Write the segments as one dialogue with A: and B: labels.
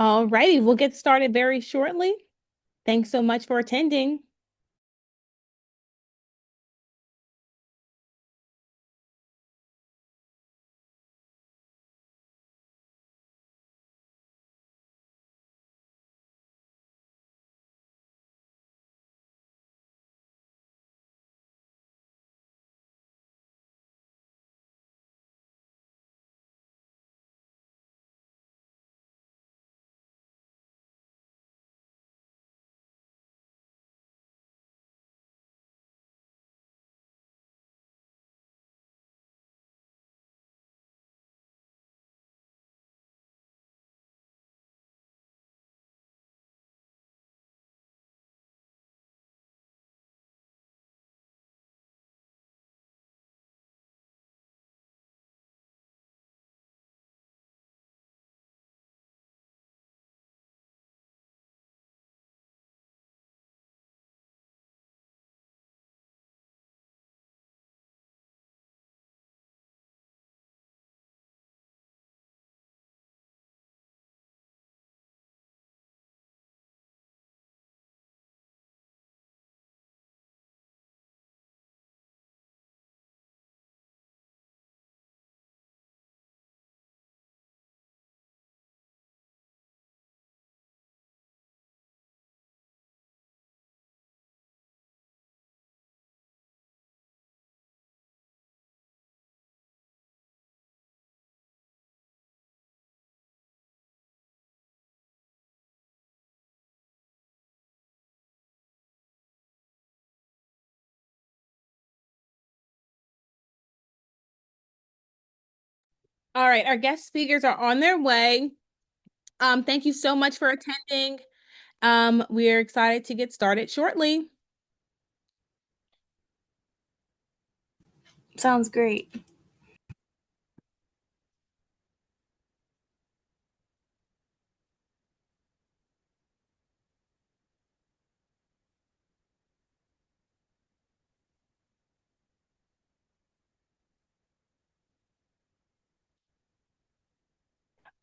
A: All righty, we'll get started very shortly. Thanks so much for attending. All right, our guest speakers are on their way. Thank you so much for attending. We're excited to get started shortly.
B: Sounds great.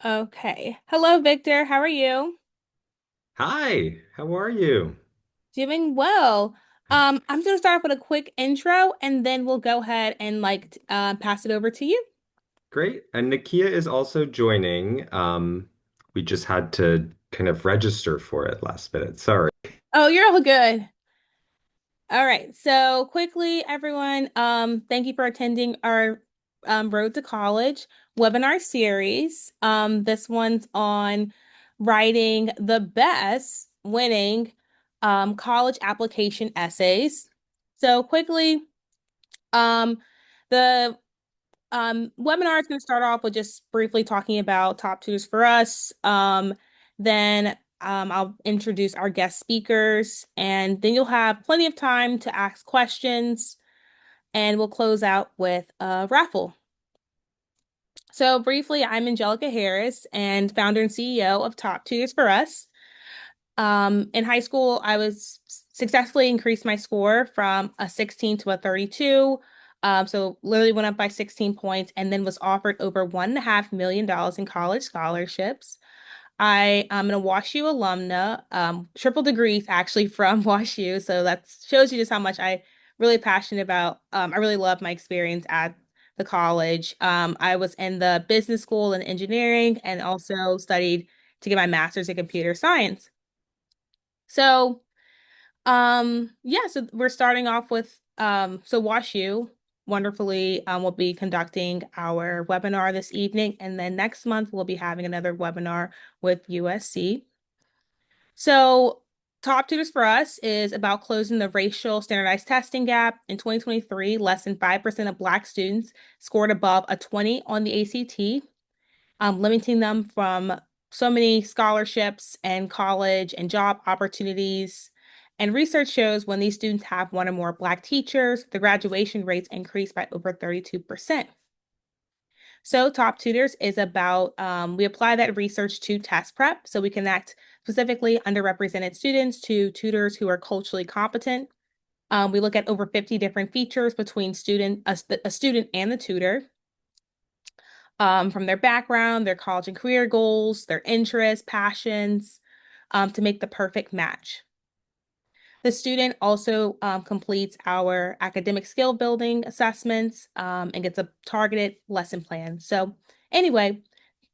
A: Okay. Hello, Victor. How are you?
C: Hi, how are you?
A: Doing well. I'm just gonna start off with a quick intro and then we'll go ahead and pass it over to you.
C: Great. And Nakia is also joining. We just had to kind of register for it last minute. Sorry.
A: Oh, you're all good. All right. So quickly, everyone, thank you for attending our Road to College webinar series. This one's on writing the best winning college application essays. So quickly, um, the webinar is going to start off with just briefly talking about top tutors for us. Then I'll introduce our guest speakers, and then you'll have plenty of time to ask questions, and we'll close out with a raffle. So briefly, I'm Angelica Harris and founder and CEO of Top Tutors for Us. In high school, I was successfully increased my score from a 16 to a 32. So literally went up by 16 points and then was offered over $1.5 million in college scholarships. I am a WashU alumna, triple degrees actually from WashU. So that shows you just how much I really passionate about. I really love my experience at the college. I was in the business school in engineering and also studied to get my master's in computer science. So, yeah, so we're starting off with so WashU wonderfully will be conducting our webinar this evening, and then next month we'll be having another webinar with USC. So, Top Tutors for Us is about closing the racial standardized testing gap. In 2023, less than 5% of Black students scored above a 20 on the ACT, limiting them from so many scholarships and college and job opportunities. And research shows when these students have one or more Black teachers, the graduation rates increase by over 32%. So, Top Tutors is about, we apply that research to test prep. So, we connect specifically underrepresented students to tutors who are culturally competent. We look at over 50 different features between a student and the tutor. from their background, their college and career goals, their interests, passions, to make the perfect match. The student also completes our academic skill building assessments and gets a targeted lesson plan. So, anyway,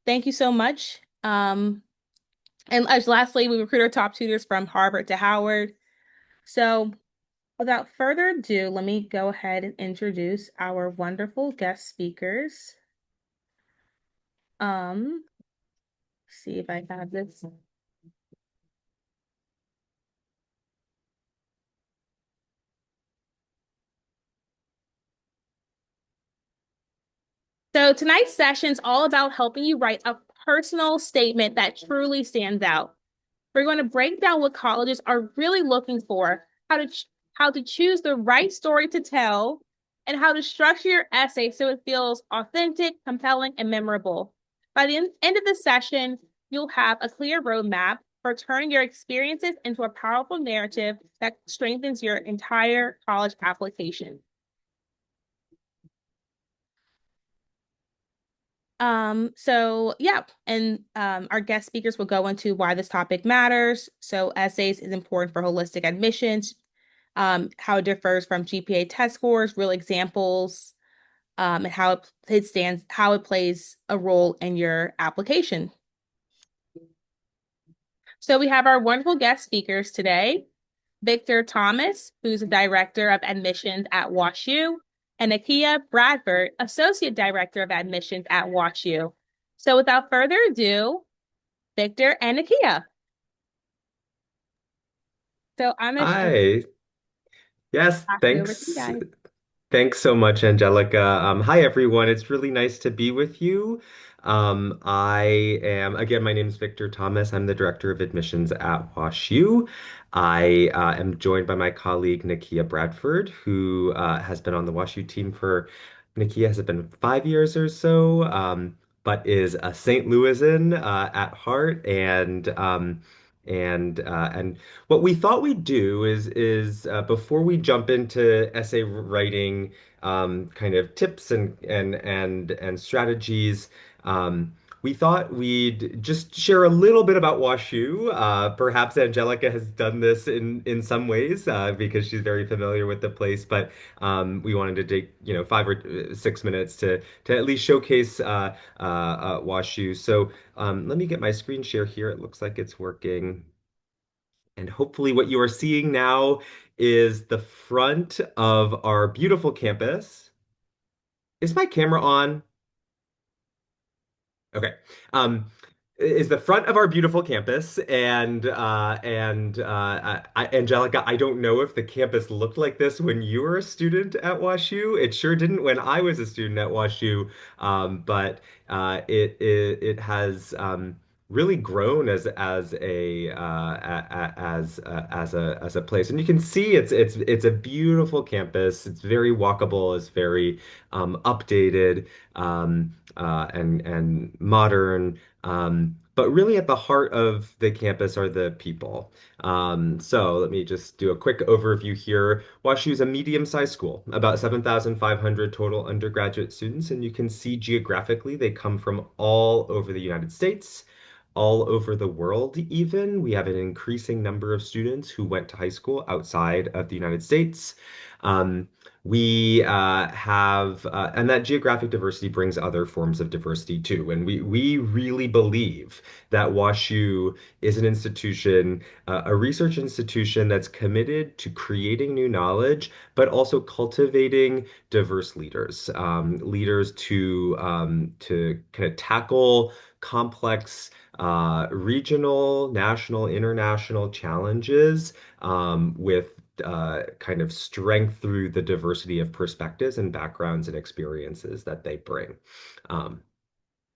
A: thank you so much. And as lastly, we recruit our top tutors from Harvard to Howard. So, without further ado, let me go ahead and introduce our wonderful guest speakers. Um, see if I have this. So tonight's session is all about helping you write a personal statement that truly stands out. We're going to break down what colleges are really looking for, how to choose the right story to tell, and how to structure your essay so it feels authentic, compelling, and memorable. By the end of the session, you'll have a clear roadmap for turning your experiences into a powerful narrative that strengthens your entire college application. So yeah, and our guest speakers will go into why this topic matters. So essays is important for holistic admissions, how it differs from GPA test scores, real examples, and how it plays a role in your application. So we have our wonderful guest speakers today, Victor Thomas, who's the Director of Admissions at WashU, and Nakia Bradford, Associate Director of Admissions at WashU. So without further ado, Victor and Nakia. So I'm going to turn it
C: Hi. Yes,
A: back over to you
C: thanks.
A: guys.
C: Thanks so much, Angelica. Hi, everyone. It's really nice to be with you. Again, my name is Victor Thomas. I'm the Director of Admissions at WashU. I am joined by my colleague, Nakia Bradford, who has been on the WashU team for, Nakia, has it been 5 years or so, but is a St. Louisan at heart. And what we thought we'd do is before we jump into essay writing, kind of tips and strategies. We thought we'd just share a little bit about WashU. Perhaps Angelica has done this in some ways because she's very familiar with the place, but we wanted to take 5 or 6 minutes to at least showcase WashU. So let me get my screen share here. It looks like it's working. And hopefully, what you are seeing now is the front of our beautiful campus. Is my camera on? Okay. Um, is the front of our beautiful campus, and Angelica, I don't know if the campus looked like this when you were a student at WashU. It sure didn't when I was a student at WashU, but it has really grown as a place, and you can see it's a beautiful campus. It's very walkable. It's very updated. And modern. But really, at the heart of the campus are the people. So let me just do a quick overview here. WashU is a medium-sized school, about 7,500 total undergraduate students, and you can see geographically they come from all over the United States, all over the world, even. We have an increasing number of students who went to high school outside of the United States. Um, and that geographic diversity brings other forms of diversity too. And we really believe that WashU is an institution, a research institution that's committed to creating new knowledge, but also cultivating diverse leaders, leaders to kind of tackle complex regional, national, international challenges with kind of strength through the diversity of perspectives and backgrounds and experiences that they bring. Um,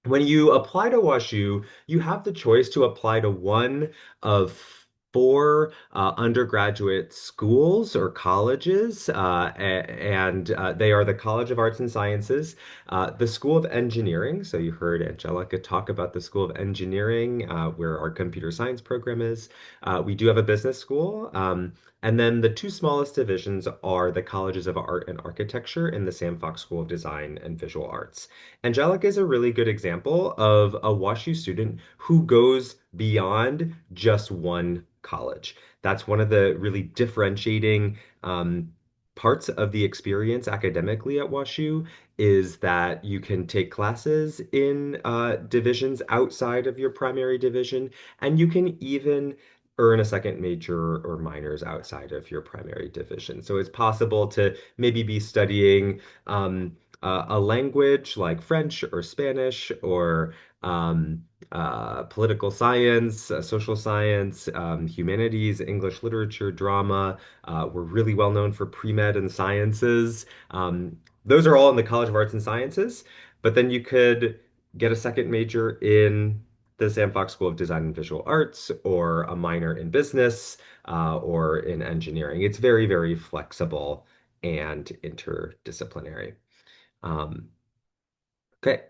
C: when you apply to WashU, you have the choice to apply to one of four undergraduate schools or colleges, and they are the College of Arts and Sciences, the School of Engineering. So you heard Angelica talk about the School of Engineering, where our computer science program is. We do have a business school, And then the two smallest divisions are the Colleges of Art and Architecture and the Sam Fox School of Design and Visual Arts. Angelica is a really good example of a WashU student who goes beyond just one college. That's one of the really differentiating parts of the experience academically at WashU is that you can take classes in divisions outside of your primary division, and you can even earn a second major or minors outside of your primary division. So it's possible to maybe be studying a language like French or Spanish or um, political science, social science, humanities, English literature, drama. We're really well known for pre-med and sciences. Those are all in the College of Arts and Sciences, but then you could get a second major in the Sam Fox School of Design and Visual Arts or a minor in business or in engineering. It's very, very flexible and interdisciplinary. Um, okay.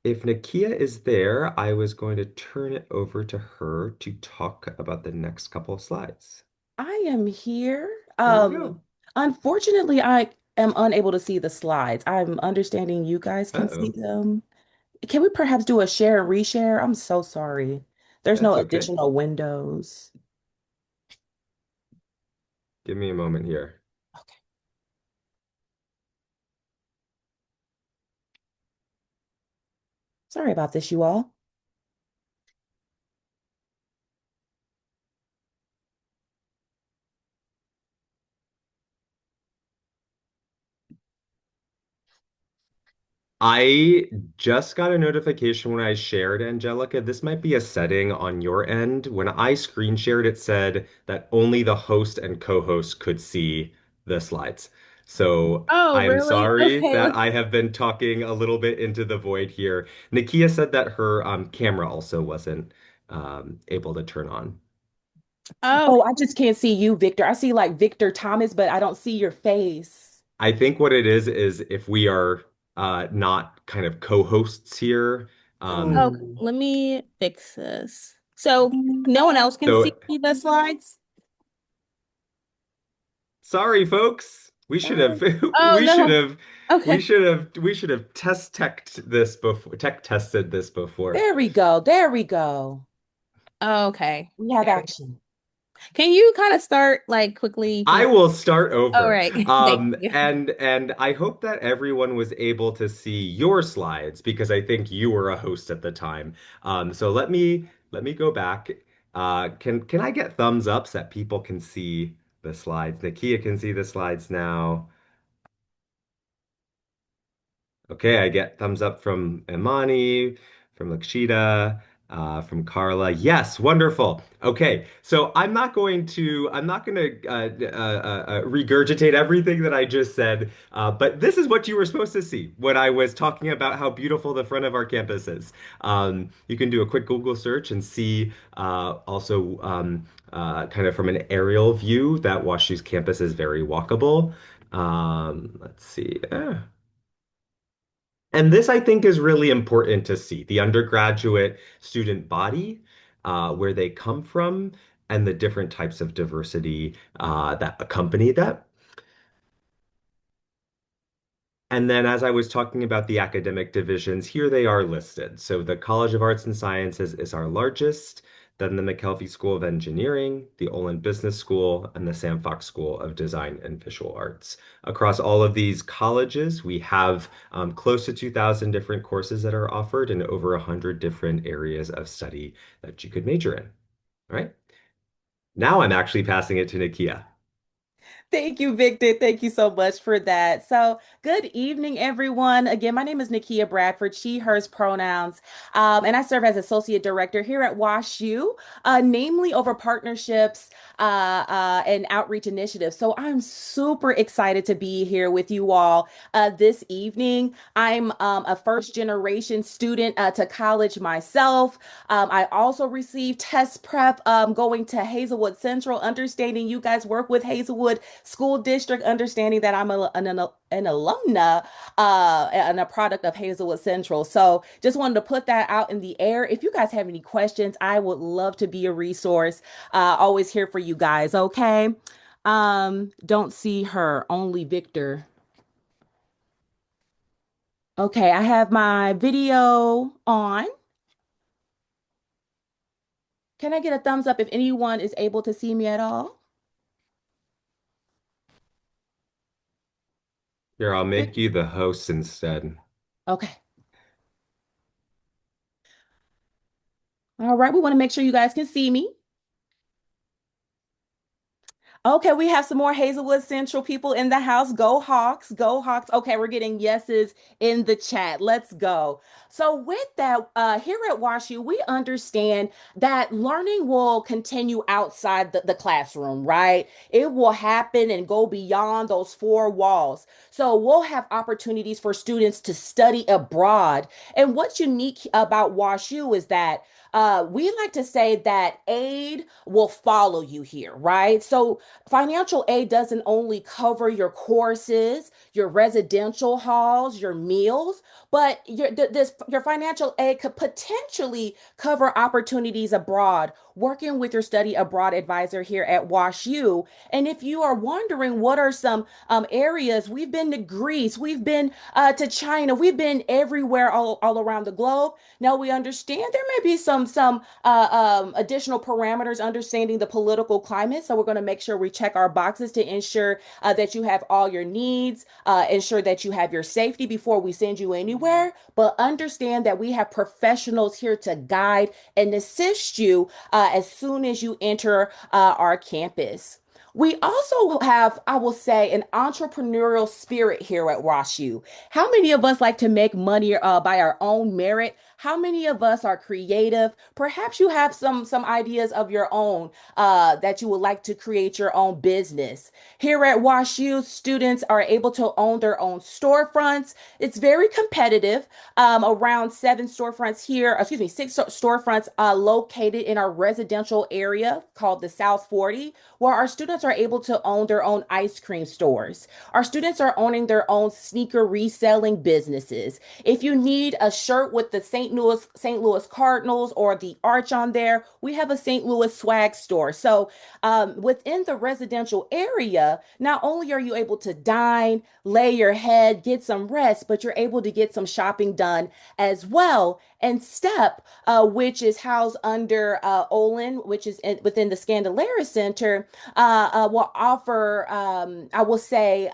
C: If Nakia is there, I was going to turn it over to her to talk about the next couple of slides.
B: I am here.
C: There we go.
B: Unfortunately, I am unable to see the slides. I'm understanding you guys can see
C: Uh-oh.
B: them. Can we perhaps do a share and reshare? I'm so sorry. There's no
C: That's okay.
B: additional windows.
C: Give me a moment here.
B: Okay. Sorry about this, you all.
C: I just got a notification when I shared, Angelica. This might be a setting on your end. When I screen shared, it said that only the host and co-host could see the slides. So
A: Oh,
C: I am
A: really?
C: sorry
A: Okay.
C: that I have been talking a little bit into the void here. Nakia said that her camera also wasn't able to turn on.
A: Oh,
B: Oh, I just can't see you, Victor. I see like Victor Thomas, but I don't see your face.
C: I think what it is if we are not kind of co-hosts here. Um,
A: okay.
B: Oh.
A: Let me fix this. So no one else can see
C: so
A: the slides?
C: Sorry, folks. We should have
B: Sorry.
A: Oh,
C: we should
A: no.
C: have
A: Okay.
C: we should have tech tested this before.
B: There we go. There we go.
A: Okay.
B: We have
A: There we
B: action.
A: Can you kind of start like quickly from
C: I
A: the
C: will start
A: All
C: over.
A: right. Thank you.
C: And I hope that everyone was able to see your slides because I think you were a host at the time. So let me go back. Can I get thumbs ups that people can see the slides? Nakia can see the slides now. Okay, I get thumbs up from Imani, from Lakshita, from Carla. Yes, wonderful. Okay, so I'm not going to regurgitate everything that I just said, but this is what you were supposed to see when I was talking about how beautiful the front of our campus is. You can do a quick Google search and see also kind of from an aerial view that WashU's campus is very walkable. Let's see. And this, I think, is really important to see the undergraduate student body, where they come from, and the different types of diversity that accompany that. And then, as I was talking about the academic divisions, here they are listed. So, the College of Arts and Sciences is our largest, then the McKelvey School of Engineering, the Olin Business School, and the Sam Fox School of Design and Visual Arts. Across all of these colleges, we have close to 2,000 different courses that are offered and over 100 different areas of study that you could major in. All right. Now I'm actually passing it to Nakia.
B: Thank you, Victor. Thank you so much for that. So, good evening, everyone. Again, my name is Nakia Bradford, she, hers pronouns, and I serve as Associate Director here at WashU, namely over partnerships and outreach initiatives. So, I'm super excited to be here with you all this evening. I'm a first generation student to college myself. I also received test prep going to Hazelwood Central, understanding you guys work with Hazelwood School District, understanding that I'm an alumna and a product of Hazelwood Central. So just wanted to put that out in the air. If you guys have any questions, I would love to be a resource. Always here for you guys. Okay. Don't see her, only Victor. Okay, I have my video on. Can I get a thumbs up if anyone is able to see me at all?
C: Here, I'll make
B: Vic-
C: you the host instead.
B: Okay. All right, we want to make sure you guys can see me. Okay, we have some more Hazelwood Central people in the house. Go Hawks, go Hawks. Okay, we're getting yeses in the chat. Let's go. So, with that, here at WashU, we understand that learning will continue outside the classroom, right? It will happen and go beyond those four walls. So, we'll have opportunities for students to study abroad. And what's unique about WashU is that we like to say that aid will follow you here, right? So, financial aid doesn't only cover your courses, your residential halls, your meals, but your financial aid could potentially cover opportunities abroad, working with your study abroad advisor here at WashU. And if you are wondering what are some areas, we've been to Greece, we've been to China, we've been everywhere all around the globe. Now we understand there may be some additional parameters understanding the political climate. So we're going to make sure we check our boxes to ensure that you have all your needs, ensure that you have your safety before we send you anywhere. But understand that we have professionals here to guide and assist you as soon as you enter our campus. We also have, I will say, an entrepreneurial spirit here at WashU. How many of us like to make money by our own merit? How many of us are creative? Perhaps you have some ideas of your own that you would like to create your own business. Here at WashU, students are able to own their own storefronts. It's very competitive. Around seven storefronts here, excuse me, six storefronts located in our residential area called the South 40, where our students are able to own their own ice cream stores. Our students are owning their own sneaker reselling businesses. If you need a shirt with the St. Louis Cardinals or the arch on there, we have a St. Louis swag store. So within the residential area, not only are you able to dine, lay your head, get some rest, but you're able to get some shopping done as well. And STEP, which is housed under Olin, which is within the Scandalera Center, will offer, I will say,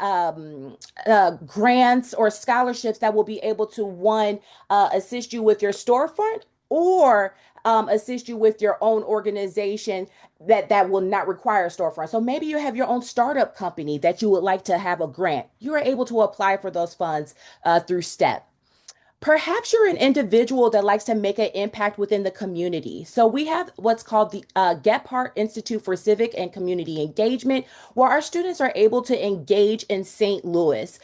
B: grants or scholarships that will be able to, one, assist you with your storefront or assist you with your own organization that will not require a storefront. So maybe you have your own startup company that you would like to have a grant. You are able to apply for those funds through STEP. Perhaps you're an individual that likes to make an impact within the community. So we have what's called the Gephardt Institute for Civic and Community Engagement, where our students are able to engage in St. Louis.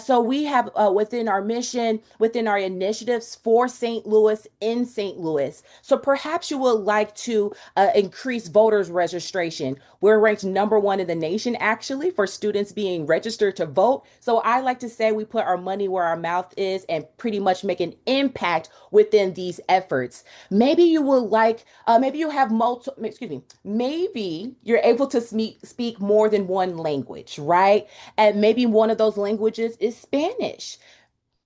B: So we have within our mission, within our initiatives for St. Louis in St. Louis. So perhaps you would like to increase voters registration. We're ranked number one in the nation, actually, for students being registered to vote. So I like to say we put our money where our mouth is and pretty much make an impact within these efforts. Maybe you will like, maybe you have multiple, excuse me, maybe you're able to speak more than one language, right? And maybe one of those languages is Spanish.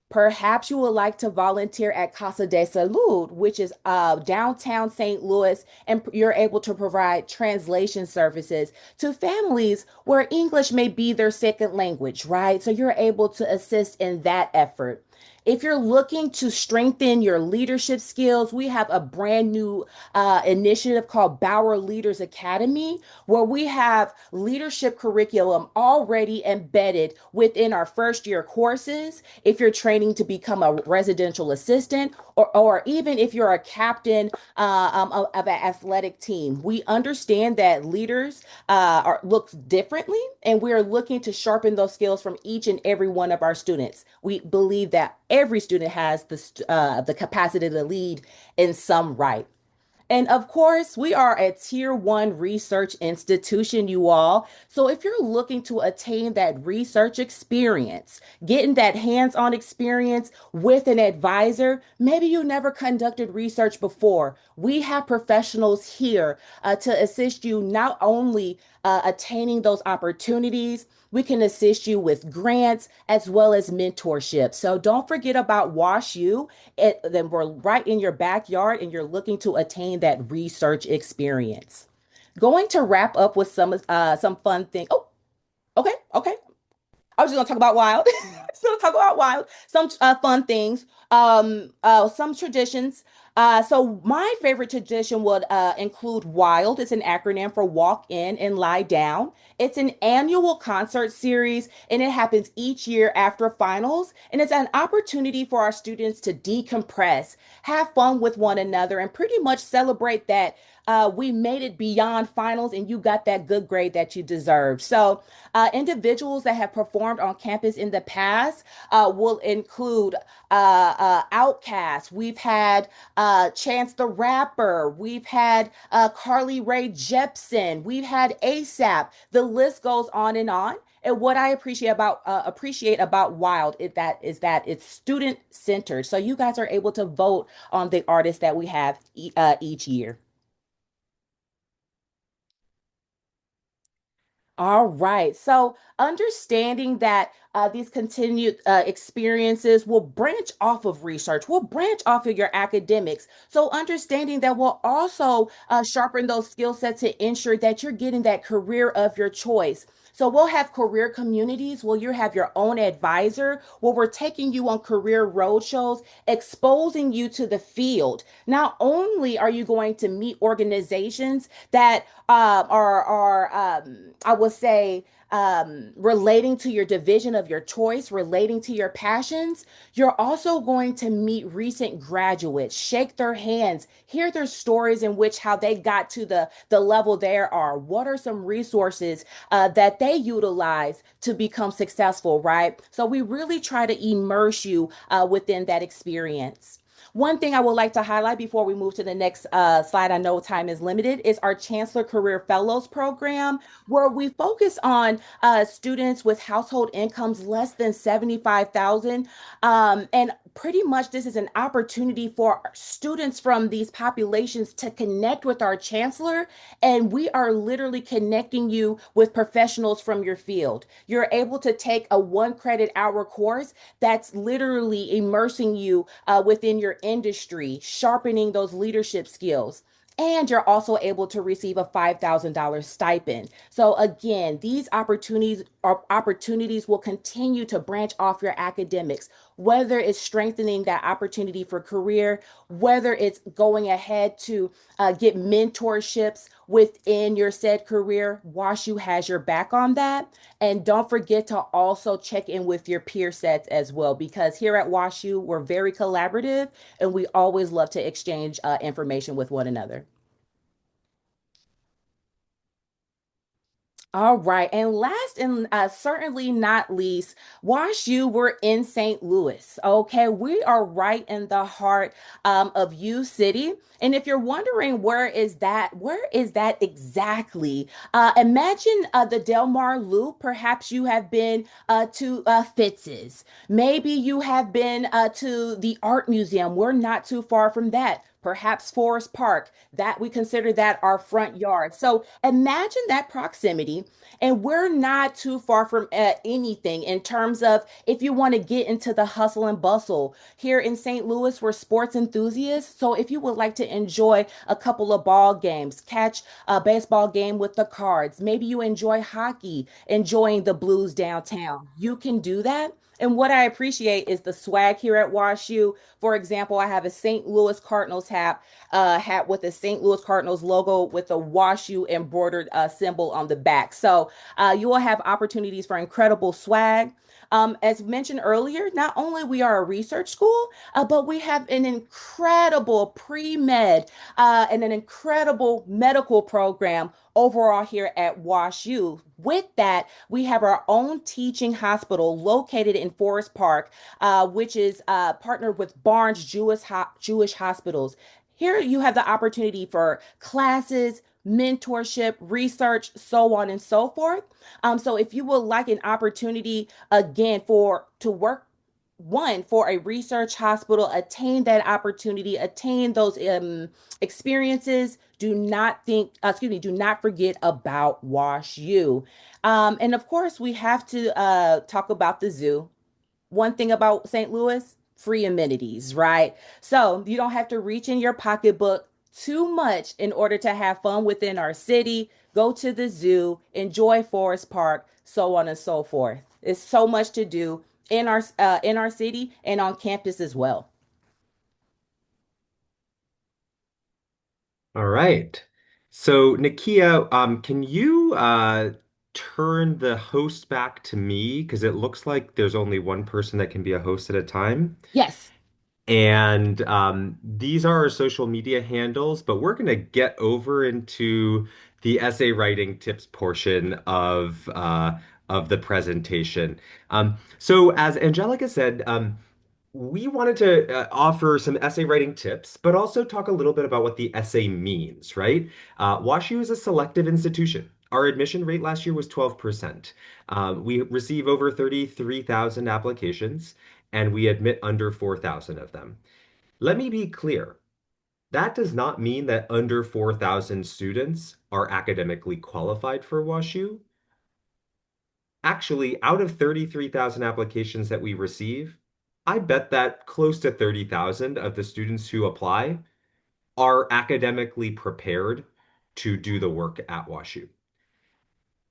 B: Perhaps you would like to volunteer at Casa de Salud, which is downtown St. Louis, and you're able to provide translation services to families where English may be their second language, right? So you're able to assist in that effort. If you're looking to strengthen your leadership skills, we have a brand new initiative called Bauer Leaders Academy, where we have leadership curriculum already embedded within our first year courses. If you're training to become a residential assistant, or even if you're a captain of an athletic team, we understand that leaders look differently, and we're looking to sharpen those skills from each and every one of our students. We believe that every student has the capacity to lead in some right. And of course, we are a tier one research institution, you all. So if you're looking to attain that research experience, getting that hands on experience with an advisor, maybe you never conducted research before. We have professionals here to assist you not only attaining those opportunities. We can assist you with grants as well as mentorship. So don't forget about Wash U. Then we're right in your backyard and you're looking to attain that research experience. Going to wrap up with some fun thing. Oh, okay, okay. I was just gonna talk about wild. Just gonna talk about wild. Some fun things. Some traditions. So my favorite tradition would include WILD. It's an acronym for Walk In and Lie Down. It's an annual concert series, and it happens each year after finals. And it's an opportunity for our students to decompress, have fun with one another, and pretty much celebrate that we made it beyond finals and you got that good grade that you deserve. So individuals that have performed on campus in the past will include Outkast. We've had Chance the Rapper. We've had Carly Rae Jepsen. We've had ASAP. The list goes on and on. And what I appreciate about Wild is that it's student centered. So you guys are able to vote on the artists that we have each year. All right. So understanding that these continued experiences will branch off of research, will branch off of your academics. So understanding that will also sharpen those skill sets to ensure that you're getting that career of your choice. So we'll have career communities where you have your own advisor, where we're taking you on career roadshows, exposing you to the field. Not only are you going to meet organizations that I would say, relating to your division of your choice, relating to your passions, you're also going to meet recent graduates, shake their hands, hear their stories in which how they got to the level they are. What are some resources that they utilize to become successful, right? So we really try to immerse you within that experience. One thing I would like to highlight before we move to the next slide, I know time is limited, is our Chancellor Career Fellows program, where we focus on students with household incomes less than 75,000. And pretty much this is an opportunity for students from these populations to connect with our chancellor, and we are literally connecting you with professionals from your field. You're able to take a 1 credit hour course that's literally immersing you within your industry, sharpening those leadership skills. And you're also able to receive a $5,000 stipend. So again, these opportunities will continue to branch off your academics, whether it's strengthening that opportunity for career, whether it's going ahead to get mentorships within your said career. WashU has your back on that. And don't forget to also check in with your peer sets as well, because here at WashU, we're very collaborative and we always love to exchange information with one another. All right. And last and certainly not least, Wash U, we're in St. Louis. Okay. We are right in the heart of U City. And if you're wondering where is that exactly? Imagine the Del Mar Loop. Perhaps you have been to Fitz's. Maybe you have been to the Art Museum. We're not too far from that. Perhaps Forest Park, that we consider that our front yard. So imagine that proximity, and we're not too far from anything in terms of if you want to get into the hustle and bustle. Here in St. Louis, we're sports enthusiasts. So if you would like to enjoy a couple of ball games, catch a baseball game with the Cards, maybe you enjoy hockey, enjoying the Blues downtown, you can do that. And what I appreciate is the swag here at WashU. For example, I have a St. Louis Cardinals hat with the St. Louis Cardinals logo with a WashU embroidered symbol on the back. So you will have opportunities for incredible swag. As mentioned earlier, not only we are a research school, but we have an incredible pre-med and an incredible medical program overall here at WashU. With that, we have our own teaching hospital located in Forest Park, which is partnered with Barnes Jewish Hospitals. Here you have the opportunity for classes, mentorship, research, so on and so forth. So if you would like an opportunity again for to work one, for a research hospital, attain that opportunity, attain those experiences, do not do not forget about Wash U. And of course, we have to talk about the zoo. One thing about St. Louis, free amenities, right? So you don't have to reach in your pocketbook too much in order to have fun within our city. Go to the zoo, enjoy Forest Park, so on and so forth. It's so much to do in our city and on campus as well.
C: All right. So, Nakia, can you turn the host back to me? Because it looks like there's only one person that can be a host at a time.
B: Yes.
C: And these are our social media handles, but we're going to get over into the essay writing tips portion of the presentation. So, as Angelica said, we wanted to offer some essay writing tips, but also talk a little bit about what the essay means, right? WashU is a selective institution. Our admission rate last year was 12%. We receive over 33,000 applications, and we admit under 4,000 of them. Let me be clear. That does not mean that under 4,000 students are academically qualified for WashU. Actually, out of 33,000 applications that we receive, I bet that close to 30,000 of the students who apply are academically prepared to do the work at WashU.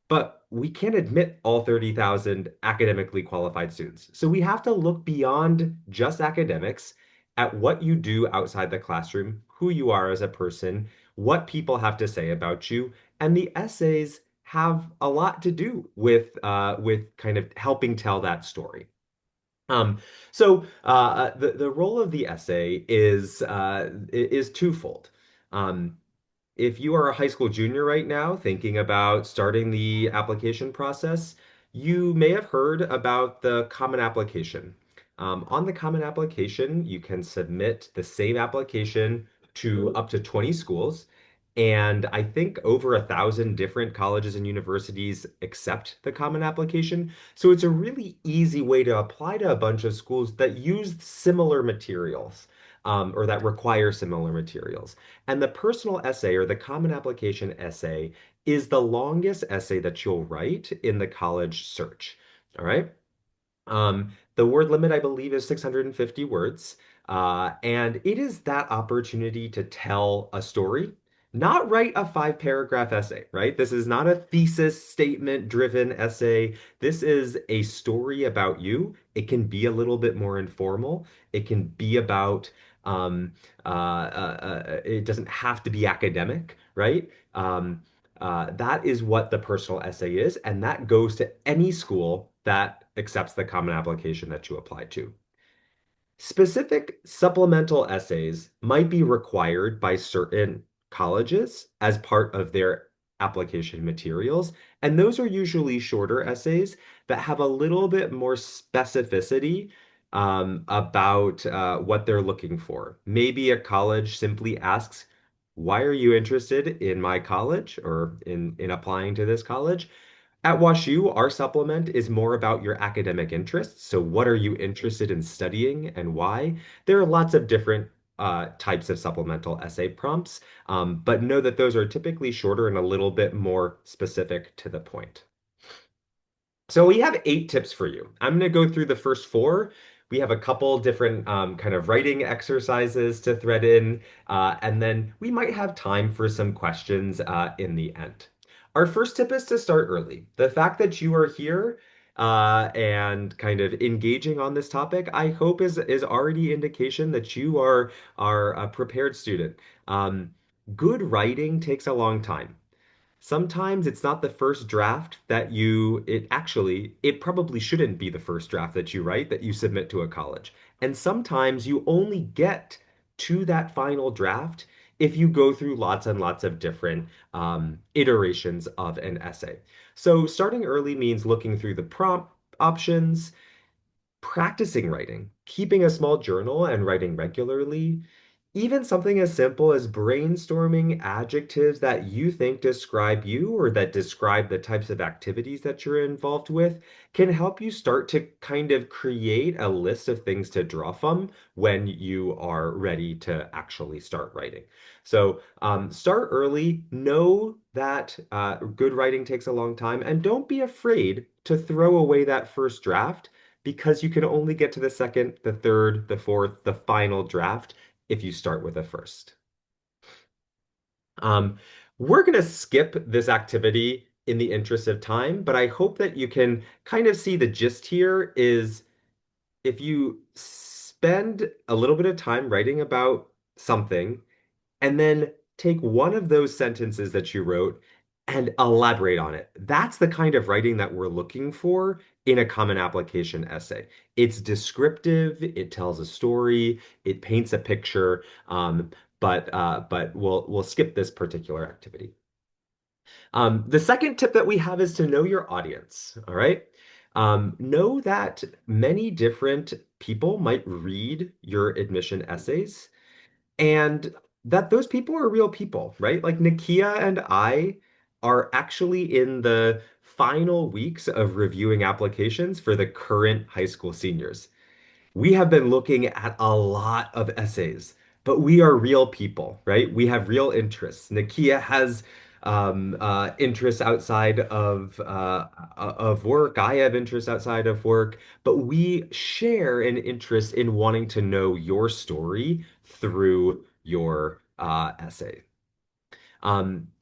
C: But we can't admit all 30,000 academically qualified students. So we have to look beyond just academics at what you do outside the classroom, who you are as a person, what people have to say about you, and the essays have a lot to do with kind of helping tell that story. Um, the role of the essay is twofold. Um, if you are a high school junior right now thinking about starting the application process, you may have heard about the Common Application. On the Common Application, you can submit the same application to up to 20 schools. And I think over 1,000 different colleges and universities accept the Common Application. So it's a really easy way to apply to a bunch of schools that use similar materials, or that require similar materials. And the personal essay or the common application essay is the longest essay that you'll write in the college search. All right. The word limit, I believe, is 650 words. And it is that opportunity to tell a story, not write a 5 paragraph essay, right? This is not a thesis statement driven essay. This is a story about you. It can be a little bit more informal. It can be about, it doesn't have to be academic, right? That is what the personal essay is, and that goes to any school that accepts the common application that you apply to. Specific supplemental essays might be required by certain colleges as part of their application materials, and those are usually shorter essays that have a little bit more specificity about what they're looking for. Maybe a college simply asks, "Why are you interested in my college or in applying to this college?" At WashU, our supplement is more about your academic interests. So, what are you interested in studying and why? There are lots of different types of supplemental essay prompts, but know that those are typically shorter and a little bit more specific to the point. So we have 8 tips for you. I'm going to go through the first 4. We have a couple different kind of writing exercises to thread in, and then we might have time for some questions in the end. Our first tip is to start early. The fact that you are here and kind of engaging on this topic, I hope is already indication that you are a prepared student. Good writing takes a long time. Sometimes it's not the first draft that it probably shouldn't be the first draft that you write that you submit to a college. And sometimes you only get to that final draft if you go through lots and lots of different iterations of an essay. So starting early means looking through the prompt options, practicing writing, keeping a small journal and writing regularly, Even something as simple as brainstorming adjectives that you think describe you or that describe the types of activities that you're involved with can help you start to kind of create a list of things to draw from when you are ready to actually start writing. So start early, know that good writing takes a long time, and don't be afraid to throw away that first draft because you can only get to the second, the third, the fourth, the final draft if you start with a first. Um, we're going to skip this activity in the interest of time, but I hope that you can kind of see the gist here is if you spend a little bit of time writing about something and then take one of those sentences that you wrote and elaborate on it. That's the kind of writing that we're looking for in a common application essay. It's descriptive, it tells a story, it paints a picture, but we'll skip this particular activity. The second tip that we have is to know your audience. All right. Know that many different people might read your admission essays and that those people are real people, right? Like Nakia and I are actually in the final weeks of reviewing applications for the current high school seniors. We have been looking at a lot of essays, but we are real people, right? We have real interests. Nakia has interests outside of work. I have interests outside of work, but we share an interest in wanting to know your story through your essay.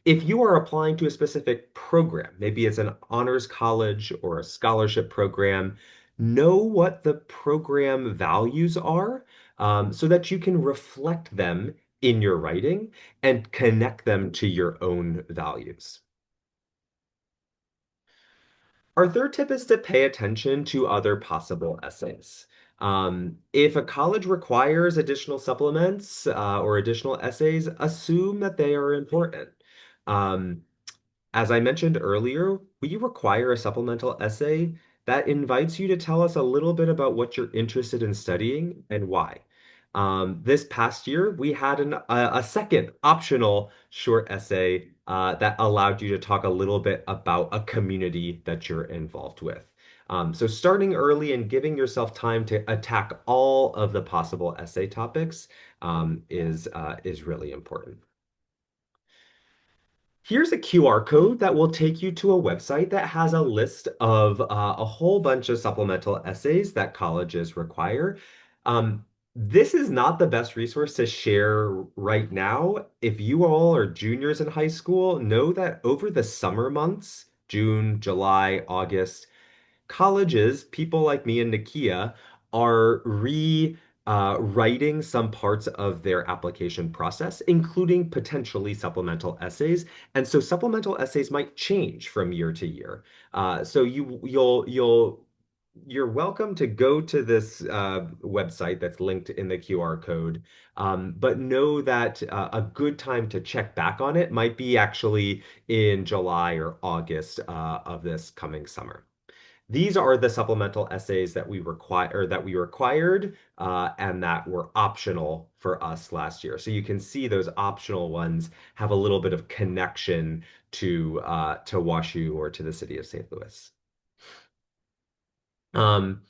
C: If you are applying to a specific program, maybe it's an honors college or a scholarship program, know what the program values are so that you can reflect them in your writing and connect them to your own values. Our third tip is to pay attention to other possible essays. If a college requires additional supplements or additional essays, assume that they are important. Um, as I mentioned earlier, we require a supplemental essay that invites you to tell us a little bit about what you're interested in studying and why. This past year, we had a second optional short essay that allowed you to talk a little bit about a community that you're involved with. So starting early and giving yourself time to attack all of the possible essay topics is really important. Here's a QR code that will take you to a website that has a list of a whole bunch of supplemental essays that colleges require. This is not the best resource to share right now. If you all are juniors in high school, know that over the summer months, June, July, August, colleges, people like me and Nakia, are writing some parts of their application process, including potentially supplemental essays. And so supplemental essays might change from year to year. So you're welcome to go to this website that's linked in the QR code, but know that a good time to check back on it might be actually in July or August of this coming summer. These are the supplemental essays that we required and that were optional for us last year. So you can see those optional ones have a little bit of connection to WashU or to the city of St. Louis. Um,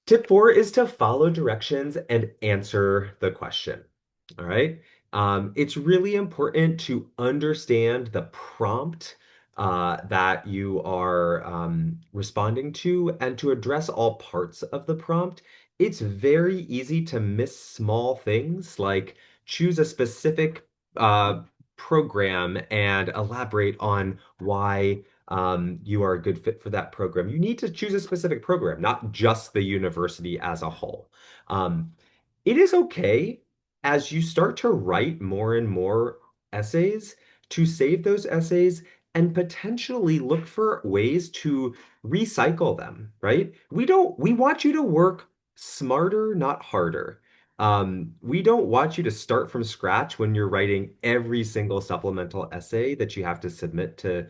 C: Tip four is to follow directions and answer the question. All right. It's really important to understand the prompt that you are responding to and to address all parts of the prompt. It's very easy to miss small things like choose a specific program and elaborate on why you are a good fit for that program. You need to choose a specific program, not just the university as a whole. Um, it is okay as you start to write more and more essays to save those essays and potentially look for ways to recycle them, right? We want you to work smarter, not harder. We don't want you to start from scratch when you're writing every single supplemental essay that you have to submit to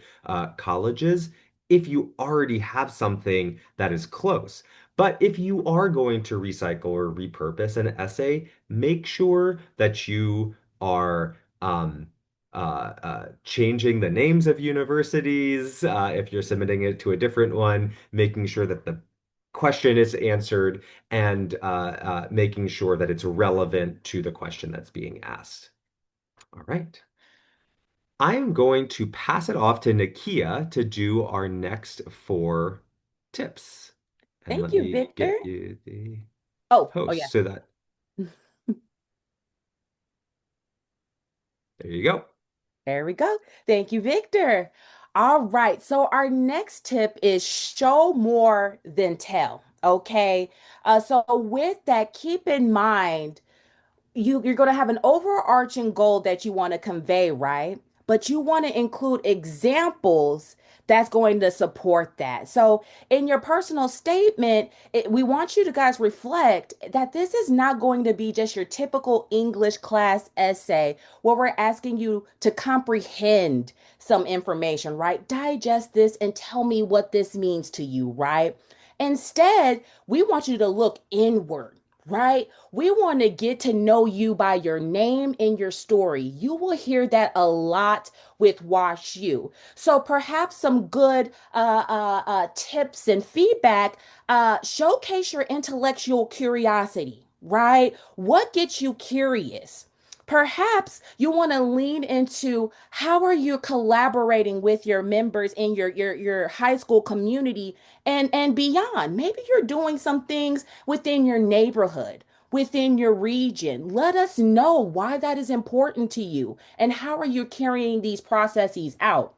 C: colleges. if you already have something that is close. But if you are going to recycle or repurpose an essay, make sure that you are changing the names of universities, if you're submitting it to a different one, making sure that the question is answered, and making sure that it's relevant to the question that's being asked. All right. I am going to pass it off to Nakia to do our next four tips. And
B: Thank
C: let
B: you,
C: me
B: Victor.
C: get you the
B: Oh yeah.
C: host so that there you go.
B: There we go. Thank you, Victor. All right. So our next tip is show more than tell. Okay. So with that, keep in mind you're going to have an overarching goal that you want to convey, right? But you want to include examples that's going to support that. So in your personal statement, we want you to guys reflect that this is not going to be just your typical English class essay where we're asking you to comprehend some information, right? Digest this and tell me what this means to you, right? Instead, we want you to look inward, right? We want to get to know you by your name and your story. You will hear that a lot with Wash U. So perhaps some good tips and feedback. Showcase your intellectual curiosity, right? What gets you curious? Perhaps you want to lean into how are you collaborating with your members in your high school community and beyond. Maybe you're doing some things within your neighborhood, within your region. Let us know why that is important to you and how are you carrying these processes out.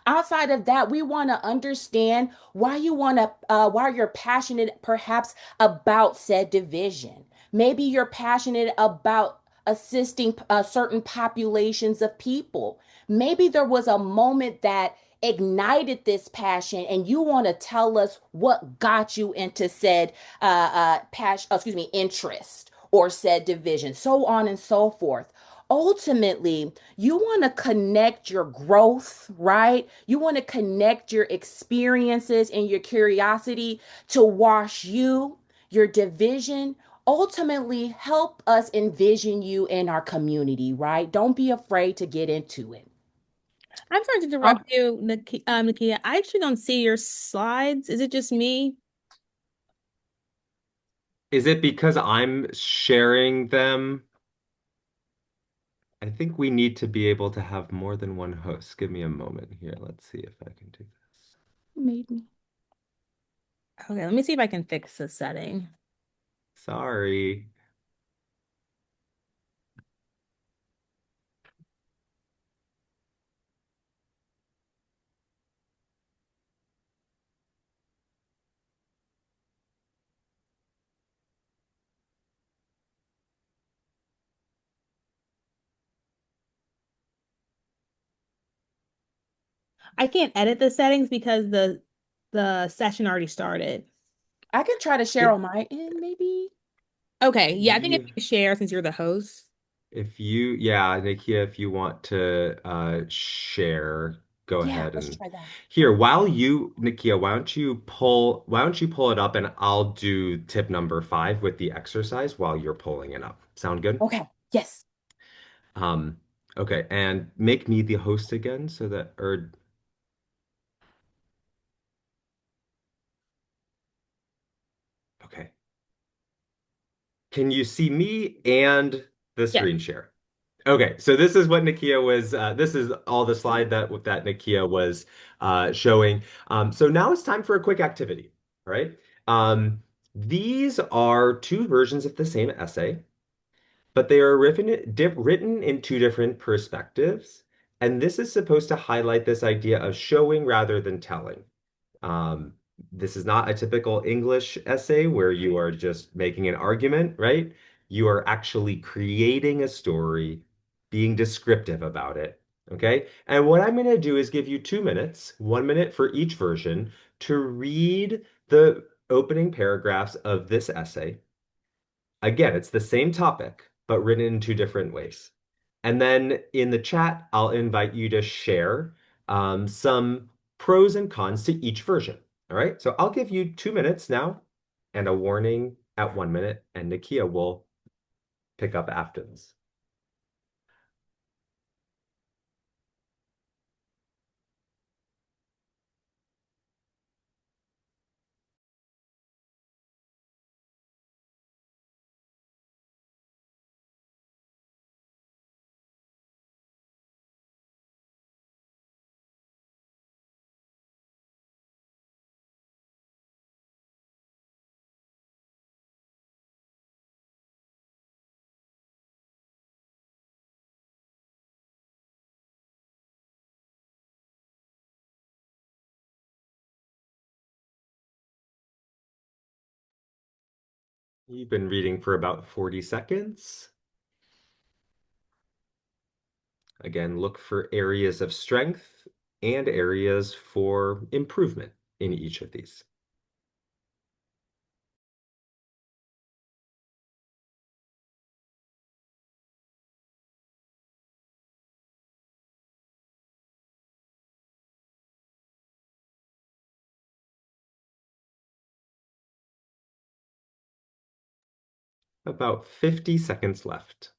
B: Outside of that, we want to understand why you're passionate perhaps about said division. Maybe you're passionate about assisting certain populations of people. Maybe there was a moment that ignited this passion and you want to tell us what got you into said passion, interest or said division, so on and so forth. Ultimately, you want to connect your growth, right? You want to connect your experiences and your curiosity to Wash U, your division. Ultimately, help us envision you in our community, right? Don't be afraid to get into it.
A: I'm sorry to
B: Oh,
A: interrupt you, Nakia. I actually don't see your slides. Is it just me?
C: Is it because I'm sharing them? I think we need to be able to have more than one host. Give me a moment here. Let's see if I can do this.
B: made me.
A: Okay, let me see if I can fix the setting.
C: Sorry.
A: I can't edit the settings because the session already started.
B: I can try to share
C: If
B: on my end, maybe.
A: Okay, yeah, I think if
C: you
A: you share since you're the host.
C: yeah, Nikia, if you want to share, go
B: Yeah,
C: ahead
B: let's
C: and
B: try that.
C: here, Nikia, why don't you pull it up and I'll do tip number 5 with the exercise while you're pulling it up. Sound good?
B: Okay. Yes.
C: Um, okay, and make me the host again so that, or okay. Can you see me and the
A: Yes.
C: screen share? Okay, so this is what Nakia was. This is all the slide that Nakia was showing. So now it's time for a quick activity. All right. Um, these are two versions of the same essay, but they are written in two different perspectives. And this is supposed to highlight this idea of showing rather than telling. Um, this is not a typical English essay where you are just making an argument, right? You are actually creating a story, being descriptive about it. Okay. And what I'm going to do is give you 2 minutes, 1 minute for each version, to read the opening paragraphs of this essay. Again, it's the same topic, but written in two different ways. And then in the chat, I'll invite you to share some pros and cons to each version. All right. So I'll give you 2 minutes now and a warning at 1 minute, and Nakia will pick up after this. You've been reading for about 40 seconds. Again, look for areas of strength and areas for improvement in each of these. About 50 seconds left.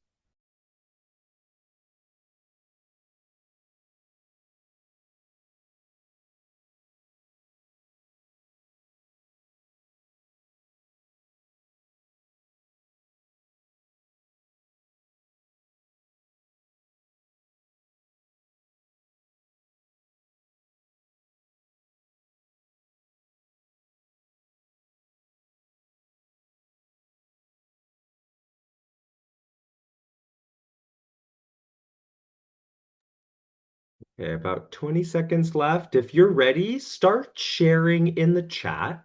C: Okay, about 20 seconds left. If you're ready, start sharing in the chat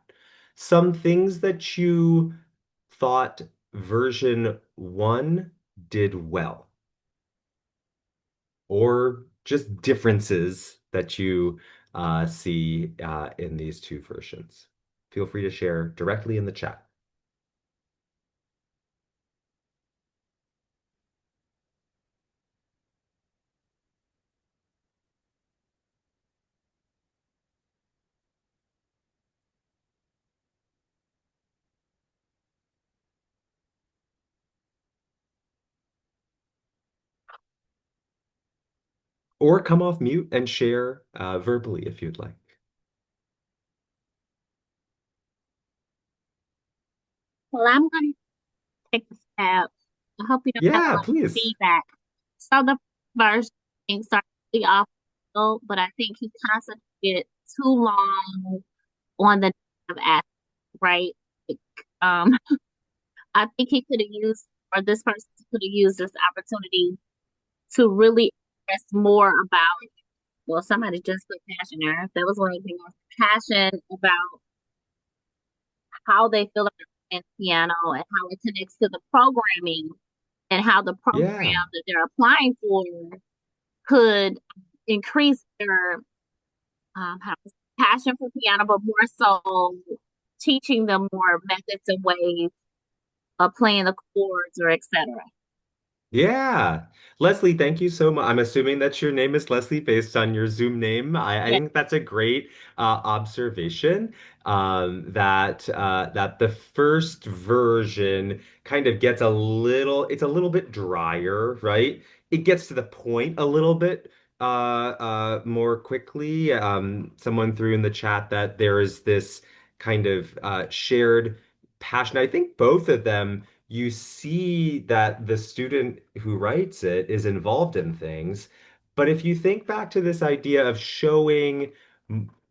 C: some things that you thought version one did well, or just differences that you see in these two versions. Feel free to share directly in the chat. Or come off mute and share verbally if you'd like.
D: Well, I'm going to take a stab. I hope you don't have a
C: Yeah,
D: lot of
C: please.
D: feedback. So the first thing started really off, but I think he concentrated too long on the negative aspect, right? Like, um, I think he could have used, or this person could have used this opportunity to really express more about, well, somebody just put passion there. If there was one thing more passion about how they feel about playing piano and how it connects to the programming and how the program
C: Yeah.
D: that they're applying for could increase their how to say, passion for piano, but more so teaching them more methods and ways of playing the chords or etc.
C: Yeah. Leslie, thank you so much. I'm assuming that your name is Leslie based on your Zoom name. I
D: Yeah.
C: think that's a great observation that the first version kind of gets it's a little bit drier, right? It gets to the point a little bit more quickly. Someone threw in the chat that there is this kind of shared passion. I think both of them you see that the student who writes it is involved in things. But if you think back to this idea of showing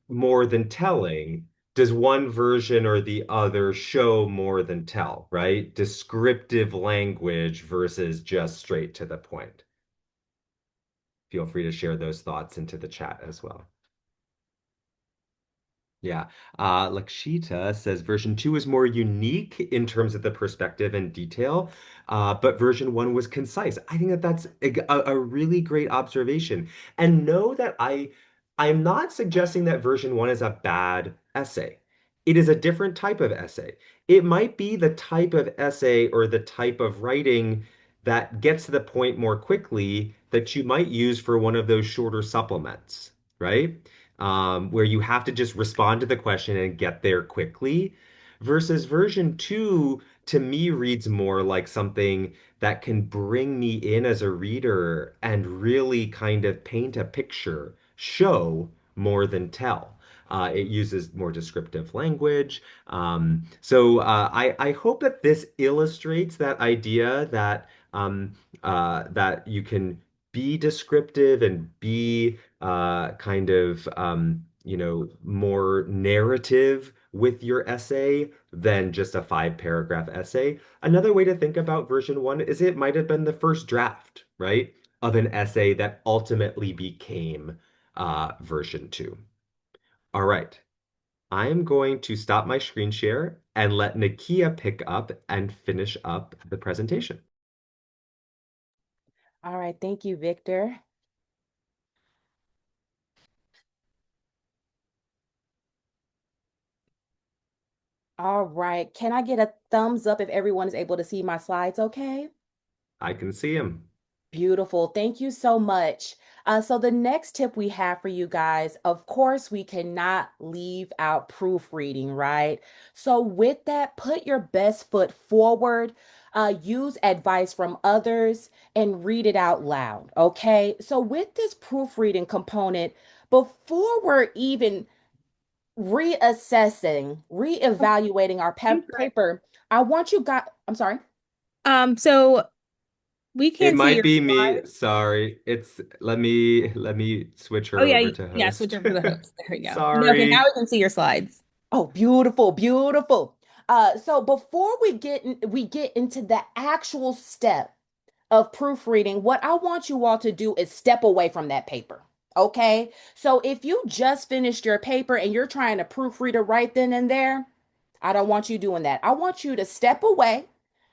C: more than telling, does one version or the other show more than tell, right? Descriptive language versus just straight to the point. Feel free to share those thoughts into the chat as well. Yeah. Lakshita says version 2 is more unique in terms of the perspective and detail, but version 1 was concise. I think that that's a really great observation. And know that I'm not suggesting that version 1 is a bad essay. It is a different type of essay. It might be the type of essay or the type of writing that gets to the point more quickly that you might use for one of those shorter supplements, right? where you have to just respond to the question and get there quickly, versus version two, to me, reads more like something that can bring me in as a reader and really kind of paint a picture, show more than tell. It uses more descriptive language. I hope that this illustrates that idea that you can be descriptive and be kind of more narrative with your essay than just a 5 paragraph essay. Another way to think about version one is it might have been the first draft, right, of an essay that ultimately became version two. All right. I'm going to stop my screen share and let Nakia pick up and finish up the presentation.
B: All right, thank you, Victor. All right, can I get a thumbs up if everyone is able to see my slides okay?
C: I can see him.
B: Beautiful. Thank you so much. So the next tip we have for you guys, of course, we cannot leave out proofreading, right? So with that, put your best foot forward, use advice from others, and read it out loud, okay? So with this proofreading component, before we're even reassessing, reevaluating our paper, I want you guys, I'm sorry.
A: So we
C: It
A: can't see
C: might
A: your
C: be me.
A: slides.
C: Sorry. It's let me switch
A: Oh
C: her
A: yeah,
C: over to
A: yeah, switch
C: host.
A: over to the host. There we go. No, okay, now
C: Sorry.
A: we can see your slides.
B: Oh, beautiful, beautiful. So before we get into the actual step of proofreading, what I want you all to do is step away from that paper. Okay? So if you just finished your paper and you're trying to proofread it right then and there, I don't want you doing that. I want you to step away,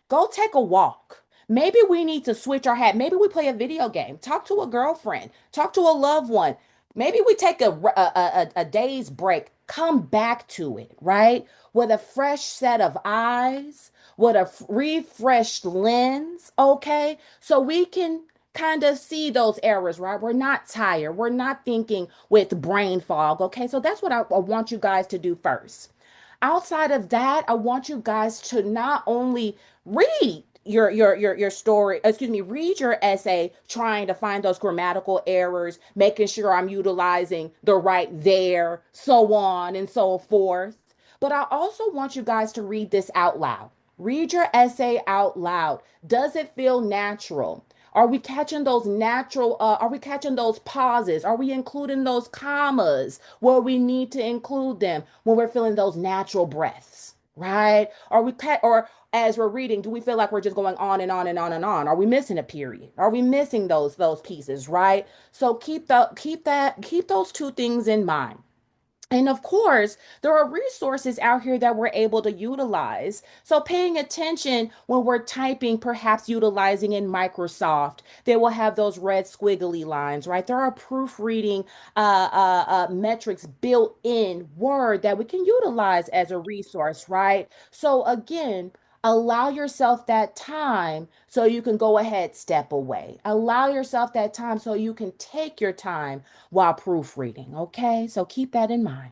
B: go take a walk. Maybe we need to switch our hat. Maybe we play a video game, talk to a girlfriend, talk to a loved one. Maybe we take a day's break, come back to it, right? With a fresh set of eyes, with a refreshed lens, okay? So we can kind of see those errors, right? We're not tired. We're not thinking with brain fog, okay? So that's what I want you guys to do first. Outside of that, I want you guys to not only read your story, excuse me, read your essay, trying to find those grammatical errors, making sure I'm utilizing the right there, so on and so forth. But I also want you guys to read this out loud. Read your essay out loud. Does it feel natural? Are we catching those are we catching those pauses? Are we including those commas where we need to include them when we're feeling those natural breaths, right? Or as we're reading, do we feel like we're just going on and on and on and on? Are we missing a period? Are we missing those pieces, right? So keep those two things in mind. And of course, there are resources out here that we're able to utilize. So, paying attention when we're typing, perhaps utilizing in Microsoft, they will have those red squiggly lines, right? There are proofreading metrics built in Word that we can utilize as a resource, right? So, again, allow yourself that time so you can go ahead, step away. Allow yourself that time so you can take your time while proofreading. Okay, so keep that in mind.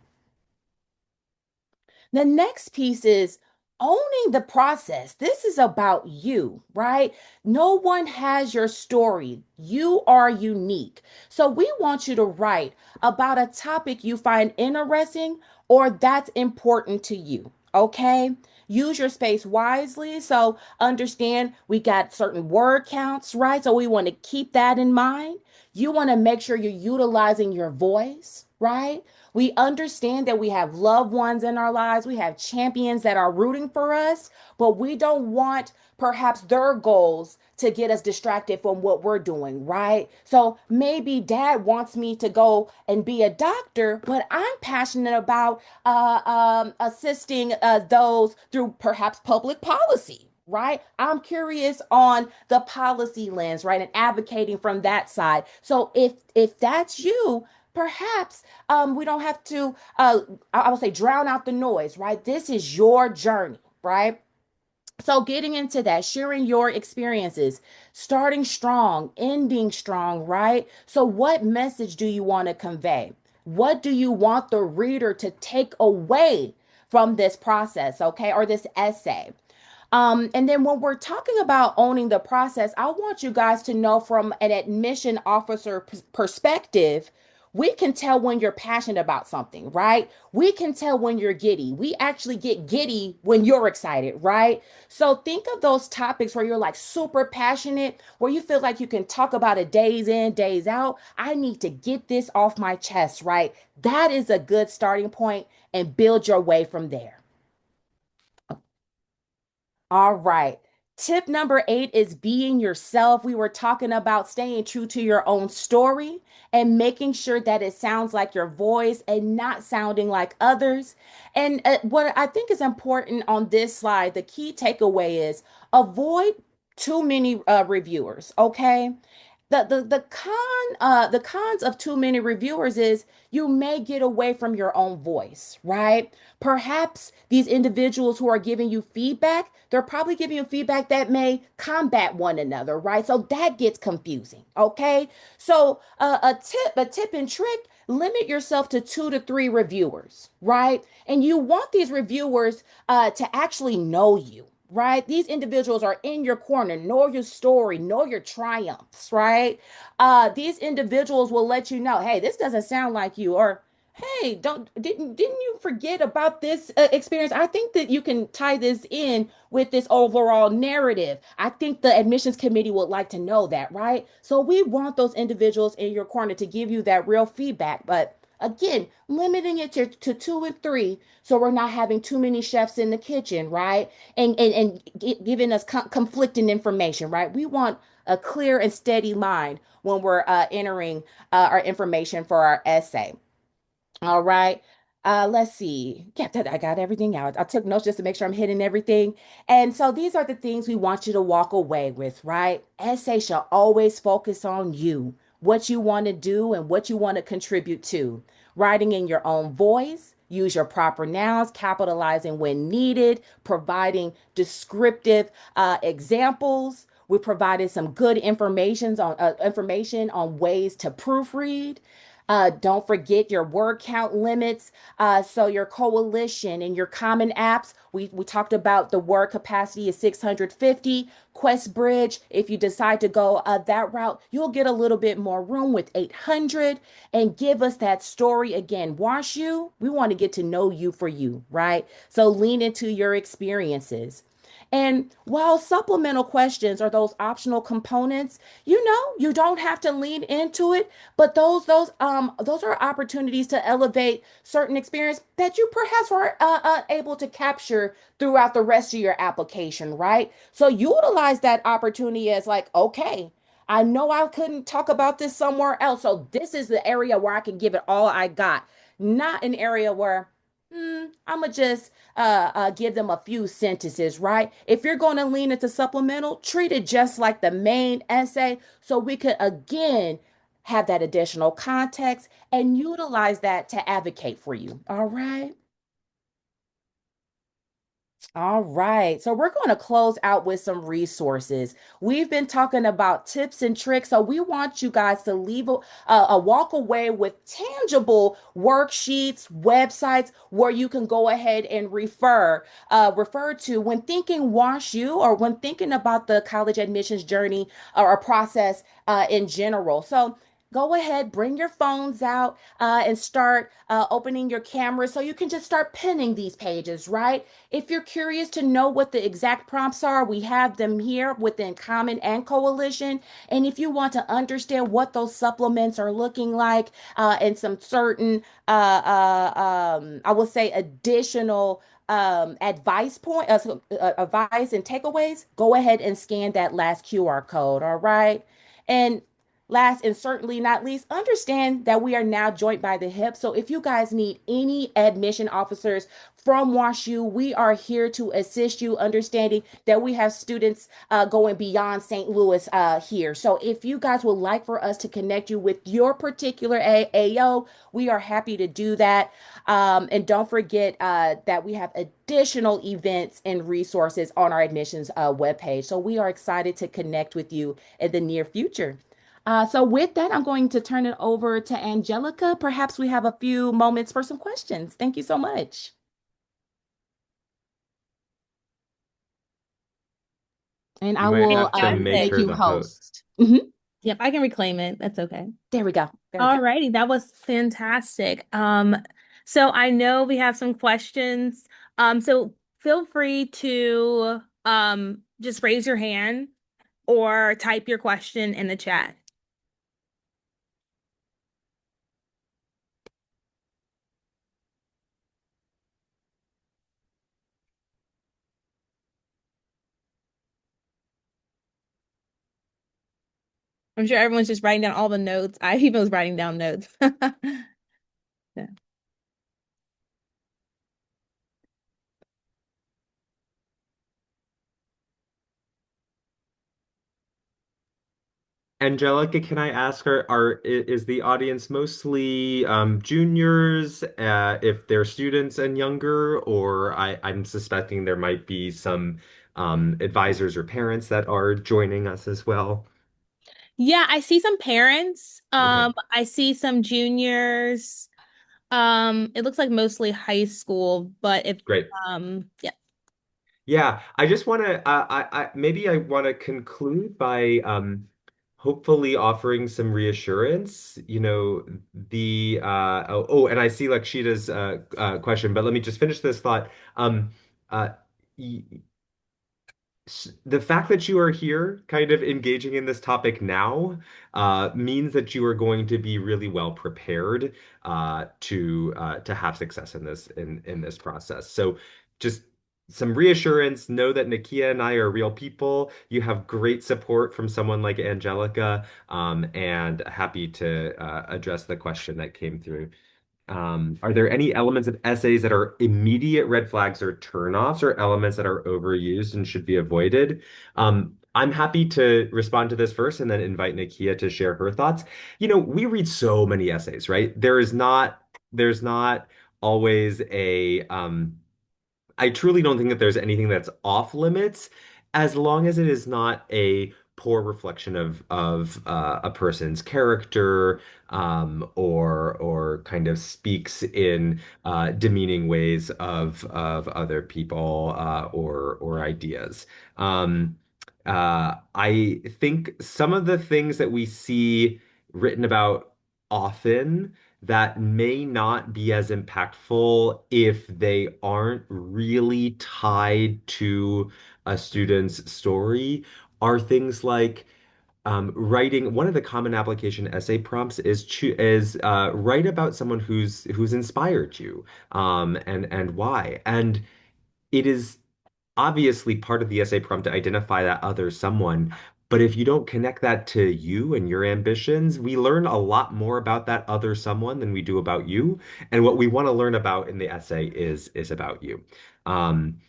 B: The next piece is owning the process. This is about you, right? No one has your story. You are unique. So we want you to write about a topic you find interesting or that's important to you. Okay. Use your space wisely. So understand we got certain word counts, right? So we want to keep that in mind. You want to make sure you're utilizing your voice, right? We understand that we have loved ones in our lives. We have champions that are rooting for us, but we don't want perhaps their goals to get us distracted from what we're doing, right? So maybe dad wants me to go and be a doctor, but I'm passionate about assisting those through perhaps public policy. Right? I'm curious on the policy lens, right? And advocating from that side. So if that's you, perhaps we don't have to I would say drown out the noise, right? This is your journey, right? So getting into that, sharing your experiences, starting strong, ending strong, right? So what message do you want to convey? What do you want the reader to take away from this process, okay, or this essay? And then when we're talking about owning the process, I want you guys to know from an admission officer perspective, we can tell when you're passionate about something, right? We can tell when you're giddy. We actually get giddy when you're excited, right? So think of those topics where you're like super passionate, where you feel like you can talk about it days in, days out. I need to get this off my chest, right? That is a good starting point and build your way from there. All right. Tip number 8 is being yourself. We were talking about staying true to your own story and making sure that it sounds like your voice and not sounding like others. And what I think is important on this slide, the key takeaway is avoid too many reviewers, okay? The cons of too many reviewers is you may get away from your own voice, right? Perhaps these individuals who are giving you feedback, they're probably giving you feedback that may combat one another, right? So that gets confusing, okay? So a tip and trick, limit yourself to 2 to 3 reviewers, right? And you want these reviewers to actually know you, right? These individuals are in your corner, know your story, know your triumphs, right? These individuals will let you know, hey, this doesn't sound like you, or hey, didn't you forget about this experience? I think that you can tie this in with this overall narrative. I think the admissions committee would like to know that, right? So we want those individuals in your corner to give you that real feedback, but again, limiting it to 2 and 3 so we're not having too many chefs in the kitchen, right? And giving us conflicting information, right? We want a clear and steady mind when we're entering our information for our essay. All right. Let's see. Yeah, I got everything out. I took notes just to make sure I'm hitting everything. And so these are the things we want you to walk away with, right? Essay shall always focus on you, what you want to do and what you want to contribute to. Writing in your own voice, use your proper nouns, capitalizing when needed, providing descriptive examples. We provided some good information on ways to proofread. Don't forget your word count limits. So your coalition and your common apps, we talked about the word capacity is 650. QuestBridge, if you decide to go that route, you'll get a little bit more room with 800 and give us that story again. Wash you, we want to get to know you for you, right? So lean into your experiences. And while supplemental questions are those optional components, you don't have to lean into it, but those are opportunities to elevate certain experience that you perhaps were able to capture throughout the rest of your application, right? So utilize that opportunity as like, okay, I know I couldn't talk about this somewhere else, so this is the area where I can give it all I got, not an area where I'm gonna just give them a few sentences, right? If you're going to lean into supplemental, treat it just like the main essay so we could again have that additional context and utilize that to advocate for you. All right. All right. So we're going to close out with some resources. We've been talking about tips and tricks. So we want you guys to leave a walk away with tangible worksheets, websites where you can go ahead and refer to when thinking Wash U or when thinking about the college admissions journey or a process in general. So go ahead, bring your phones out and start opening your camera so you can just start pinning these pages, right? If you're curious to know what the exact prompts are, we have them here within Common and Coalition. And if you want to understand what those supplements are looking like and some certain, I will say, additional advice and takeaways, go ahead and scan that last QR code. All right. And last and certainly not least, understand that we are now joined by the hip. So if you guys need any admission officers from WashU, we are here to assist you, understanding that we have students going beyond St. Louis here. So if you guys would like for us to connect you with your particular AO, we are happy to do that. And don't forget that we have additional events and resources on our admissions webpage. So we are excited to connect with you in the near future. So with that, I'm going to turn it over to Angelica. Perhaps we have a few moments for some questions. Thank you so much. And I
C: You might
B: will
C: have to make
A: Fantastic.
B: make
C: her
B: you
C: the host.
B: host. Mhm.
A: Yep, I can reclaim it. That's okay.
B: There we go. There we go.
A: Alrighty, that was fantastic. So I know we have some questions. So feel free to just raise your hand or type your question in the chat. I'm sure everyone's just writing down all the notes. I even was writing down notes. Yeah.
C: Angelica, can I ask is the audience mostly juniors, if they're students and younger, or I'm suspecting there might be some advisors or parents that are joining us as well.
A: Yeah, I see some parents.
C: Okay,
A: I see some juniors. It looks like mostly high school, but if
C: great.
A: yeah.
C: Yeah, I just want to maybe I want to conclude by hopefully offering some reassurance. And I see Lakshita's question, but let me just finish this thought. Uh y the fact that you are here kind of engaging in this topic now means that you are going to be really well prepared to have success in this process. So just some reassurance, know that Nakia and I are real people. You have great support from someone like Angelica, and happy to address the question that came through. Are there any elements of essays that are immediate red flags or turnoffs, or elements that are overused and should be avoided? I'm happy to respond to this first and then invite Nakia to share her thoughts. We read so many essays, right? There's not always I truly don't think that there's anything that's off limits as long as it is not a poor reflection of a person's character, or kind of speaks in demeaning ways of other people, or ideas. I think some of the things that we see written about often that may not be as impactful if they aren't really tied to a student's story are things like writing. One of the common application essay prompts is write about someone who's inspired you, and why. And it is obviously part of the essay prompt to identify that other someone. But if you don't connect that to you and your ambitions, we learn a lot more about that other someone than we do about you. And what we want to learn about in the essay is about you. Um,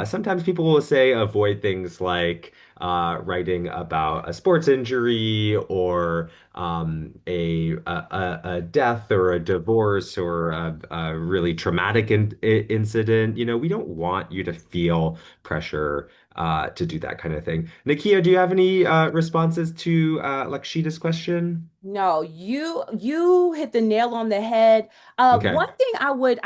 C: Sometimes people will say avoid things like writing about a sports injury, or a death or a divorce, or a really traumatic incident. We don't want you to feel pressure to do that kind of thing. Nakia, do you have any responses to Lakshita's question?
B: No, you hit the nail on the head.
C: Okay.
B: One thing I would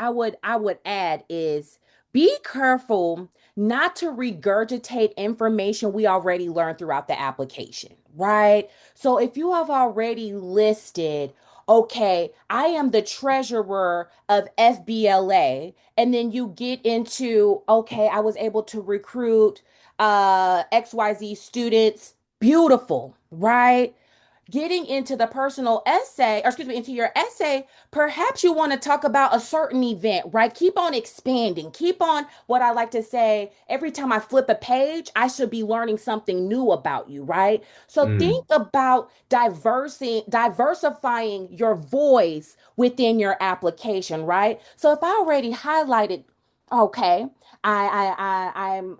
B: add is be careful not to regurgitate information we already learned throughout the application, right? So if you have already listed, okay, I am the treasurer of FBLA, and then you get into, okay, I was able to recruit XYZ students, beautiful, right? Getting into the personal essay, or excuse me, into your essay, perhaps you want to talk about a certain event, right? Keep on expanding. Keep on what I like to say. Every time I flip a page, I should be learning something new about you, right? So
C: Mm,
B: think about diversifying your voice within your application, right? So if I already highlighted, okay, I'm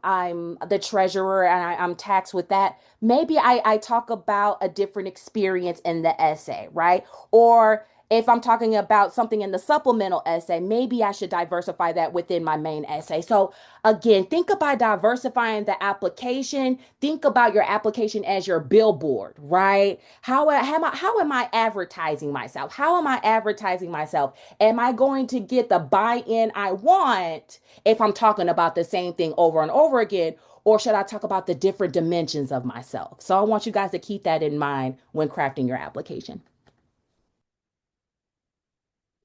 B: the treasurer and I'm taxed with that. Maybe I talk about a different experience in the essay, right? Or If I'm talking about something in the supplemental essay, maybe I should diversify that within my main essay. So again, think about diversifying the application. Think about your application as your billboard, right? How am I advertising myself? How am I advertising myself? Am I going to get the buy-in I want if I'm talking about the same thing over and over again? Or should I talk about the different dimensions of myself? So I want you guys to keep that in mind when crafting your application.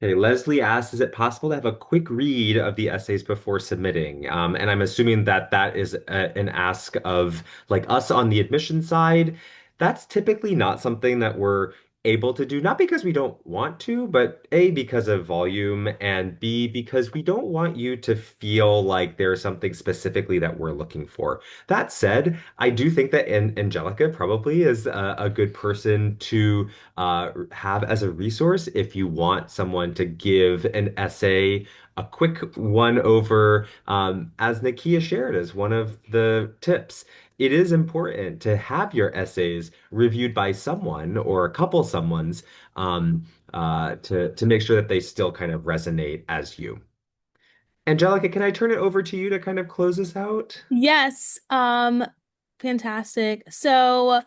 C: Okay, Leslie asks, is it possible to have a quick read of the essays before submitting? And I'm assuming that that is an ask of like us on the admission side. That's typically not something that we're able to do, not because we don't want to, but A, because of volume, and B, because we don't want you to feel like there's something specifically that we're looking for. That said, I do think that Angelica probably is a good person to have as a resource if you want someone to give an essay a quick one over, as Nakia shared as one of the tips. It is important to have your essays reviewed by someone or a couple someones to make sure that they still kind of resonate as you. Angelica, can I turn it over to you to kind of close us out?
A: Yes, fantastic. So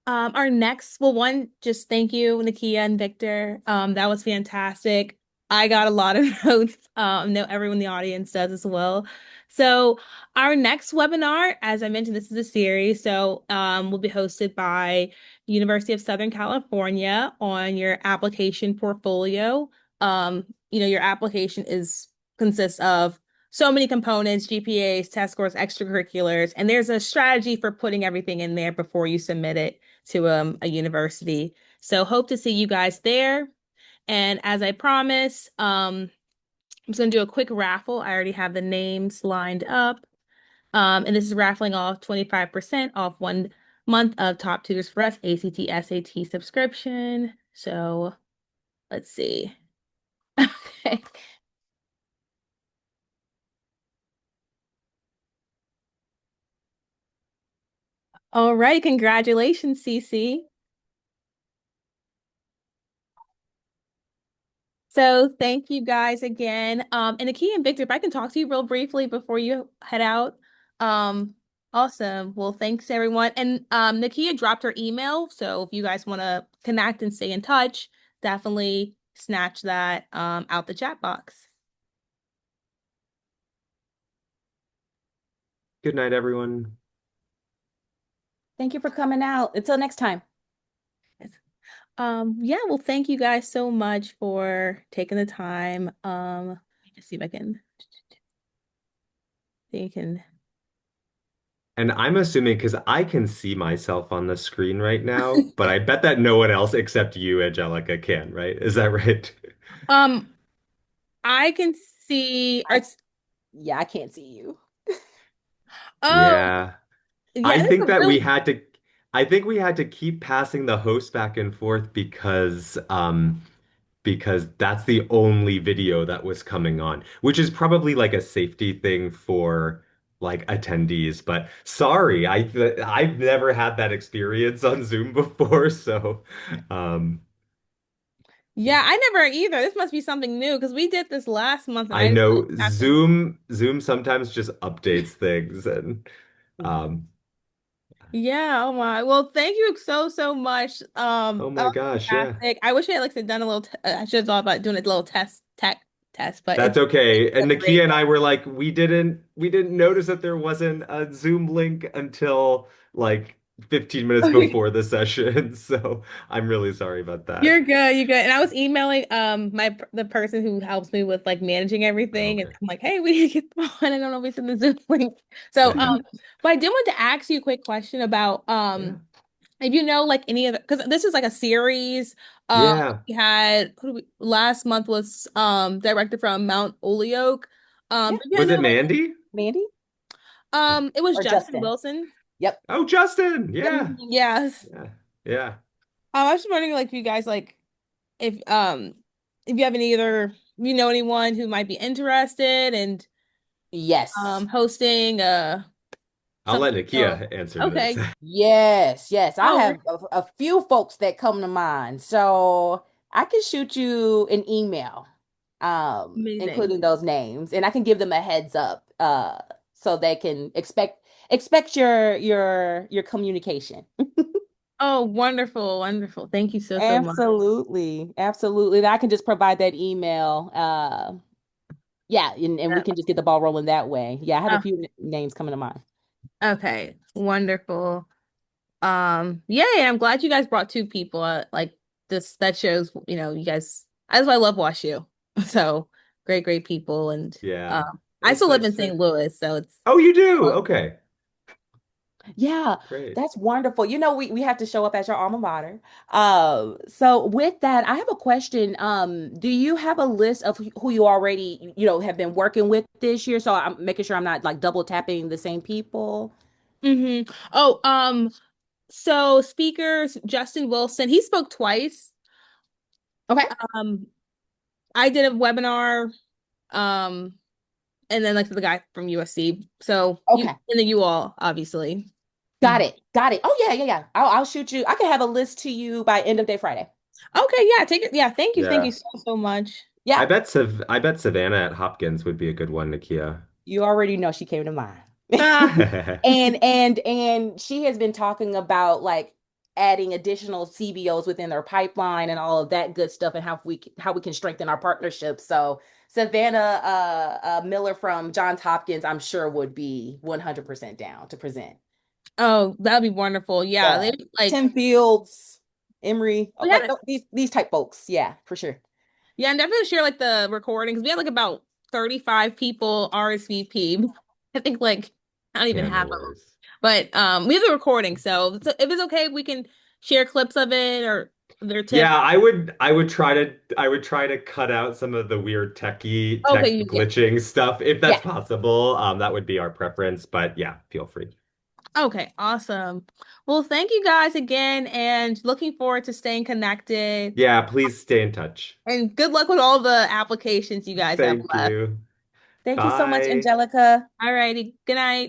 A: our next, well, one, just thank you, Nakia and Victor. That was fantastic. I got a lot of notes. Know everyone in the audience does as well. So our next webinar, as I mentioned, this is a series. So will be hosted by University of Southern California on your application portfolio. Your application is consists of so many components, GPAs, test scores, extracurriculars, and there's a strategy for putting everything in there before you submit it to a university. So hope to see you guys there. And as I promised, I'm just gonna do a quick raffle. I already have the names lined up. And this is raffling off 25% off 1 month of Top Tutors for Us ACT SAT subscription. So let's see. Okay. All right, congratulations, Cece. So thank you guys again. And Akia and Victor, if I can talk to you real briefly before you head out. Um, awesome. Well, thanks everyone. And Nakia dropped her email, so if you guys want to connect and stay in touch, definitely snatch that out the chat box.
C: Good night, everyone.
B: Thank you for coming out. Until next time.
A: Yeah, well, thank you guys so much for taking the time. Let me just see if I can think you can.
C: And I'm assuming because I can see myself on the screen right now, but I bet that no one else except you, Angelica, can, right? Is that right?
A: Um, I can see or
B: I
A: it's
B: Yeah, I can't see you.
A: oh
C: Yeah.
A: yeah,
C: I
A: this is
C: think
A: a
C: that we
A: really
C: had to I think we had to keep passing the host back and forth because that's the only video that was coming on, which is probably like a safety thing for like attendees. But sorry, I've never had that experience on Zoom before, so um
A: yeah, I never either. This must be something new because we did this last month and
C: I
A: I didn't really
C: know
A: have to.
C: Zoom sometimes just updates things and um
A: Yeah, oh my. Well, thank you so much.
C: oh
A: That
C: my
A: was
C: gosh, yeah.
A: fantastic. I wish I had like done a little I should have thought about doing a little tech test, but
C: That's
A: it's
C: okay.
A: a
C: And
A: great
C: Nakia and
A: one.
C: I were like, we didn't notice that there wasn't a Zoom link until like 15 minutes
A: Okay.
C: before the session. So I'm really sorry about that.
A: You're good. And I was emailing the person who helps me with like managing everything and
C: Okay.
A: I'm like, "Hey, we need to get them on. I don't know if it's in the Zoom link." So, but I did want to ask you a quick question about
C: Yeah.
A: if you know like any of the because this is like a series.
C: Yeah.
A: We had last month was director from Mount Holyoke.
B: Yeah,
A: But yeah,
C: Was
A: no,
C: it Mandy?
B: Mandy
A: it was
B: or
A: Justin
B: Justin.
A: Wilson.
B: Yep.
C: Oh, Justin.
A: Yep.
C: Yeah.
A: Yes.
C: Yeah. Yeah.
A: I was just wondering like if you guys like if you have any other you know anyone who might be interested and
B: Yes.
A: hosting
C: I'll
A: something
C: let
A: so
C: Nakia answer this.
A: okay.
B: Yes. Yes. I
A: Oh,
B: have a few folks that come to mind. So I can shoot you an email,
A: Amazing.
B: including those names, and I can give them a heads up, so they can expect your communication.
A: Oh, wonderful, wonderful. Thank you so, so much.
B: Absolutely, absolutely. And I can just provide that email. Yeah, and we
A: Yeah.
B: can just get the ball rolling that way. Yeah, I have a
A: Oh,
B: few names coming to mind.
A: okay, wonderful. Yeah, yeah, I'm glad you guys brought two people. Like this, that shows, you guys. That's why I love WashU. So great, great people, and
C: Yeah.
A: um, I
C: It's
A: still live
C: nice
A: in
C: to.
A: St. Louis, so it's
C: Oh, you do? Okay.
B: Yeah,
C: Great.
B: that's wonderful. We have to show up at your alma mater. So with that, I have a question. Do you have a list of who you already, have been working with this year? So I'm making sure I'm not like double tapping the same people.
A: Oh, so speakers, Justin Wilson, he spoke twice.
B: Okay.
A: Um, I did a webinar, um, and then like the guy from USC. So you
B: Okay.
A: and then you all, obviously.
B: Got
A: Mhm.
B: it. Got it. Oh yeah, yeah, yeah. I'll shoot you. I can have a list to you by end of day Friday.
A: Okay, yeah, take it. Yeah, thank you
C: Yeah.
A: so, so much.
B: Yeah.
C: I bet Savannah at Hopkins would be a good one, Nakia.
B: You already know she came to mind.
A: Ah,
B: And she has been talking about like adding additional CBOs within their pipeline and all of that good stuff and how we can strengthen our partnership. So Savannah Miller from Johns Hopkins, I'm sure would be 100% down to present.
A: oh, that'd be wonderful. Yeah, they
B: Yeah.
A: like
B: Tim Fields, Emory,
A: we had
B: like
A: a
B: these type folks. Yeah, for sure.
A: yeah, and definitely share like the recordings. We had like about 35 people RSVP. I think like I don't even
C: Yeah, no
A: have them,
C: worries.
A: but we have the recording. So if it's okay, we can share clips of it or their tips.
C: Yeah, I would try to cut out some of the weird
A: Okay,
C: tech
A: yeah.
C: glitching stuff if that's
B: Yeah.
C: possible. That would be our preference, but yeah, feel free.
A: Okay, awesome. Well, thank you guys again, and looking forward to staying connected.
C: Yeah, please stay in touch.
A: And good luck with all the applications you guys have
C: Thank
A: left.
C: you.
B: Thank you so much,
C: Bye.
B: Angelica.
A: All righty. Good night.